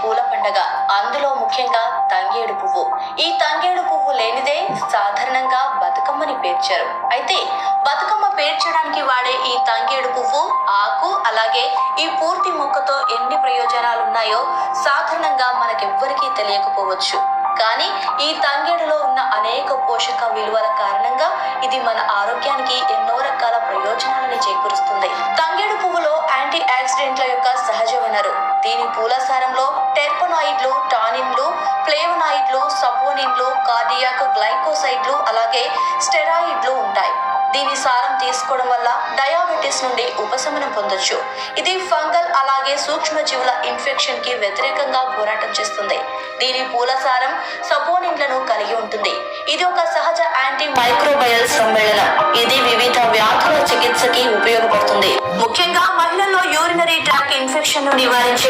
పూల పండగ. అందులో ముఖ్యంగా తంగేడు పువ్వు. ఈ తంగేడు పువ్వు లేనిదే సాధారణంగా బతుకమ్మని పేర్చారు. అయితే బతుకమ్మ పేర్చడానికి వాడే ఈ తంగేడు పువ్వు ఆకు అలాగే ఈ పూర్తి మొక్కతో ఎన్ని ప్రయోజనాలున్నాయో సాధారణంగా మనకెవ్వరికీ తెలియకపోవచ్చు. కానీ ఈ తంగేడులో ఉన్న అనేక పోషక విలువల కారణంగా ఇది మన ఆరోగ్యానికి ఎన్నో రకాల ప్రయోజనాలని చేకూరుస్తుంది. తంగేడు పువ్వులో యాంటీ ఆక్సిడెంట్ల యొక్క సహజ వనరు. దీని పూల సారంలో టెర్పనాయిడ్లు, టానిన్లు, ఫ్లేవనాయిడ్లు, సపోనిన్లు, కార్డియాక్ గ్లైకోసైడ్లు అలాగే స్టెరాయిడ్లు ఉంటాయి. దీని సారం తీసుకోవడం వల్ల డయాబెటిస్ నుండి ఉపశమనం పొందొచ్చు. ఇది ఫంగల్ అలాగే సూక్ష్మజీవుల ఇన్ఫెక్షన్ కి వ్యతిరేకంగా పోరాటం చేస్తుంది. దీని పూల సారం సపోనిన్లను కలిగి ఉంటుంది. ఇది ఒక సహజ యాంటీ మైక్రోబయల్ సమ్మేళనం. ఇది వివిధ వ్యాధుల చికిత్సకి ఉపయోగపడుతుంది. ముఖ్యంగా మహిళల్లో యూరినరీ ట్రాక్ ఇన్ఫెక్షన్ ను నివారించే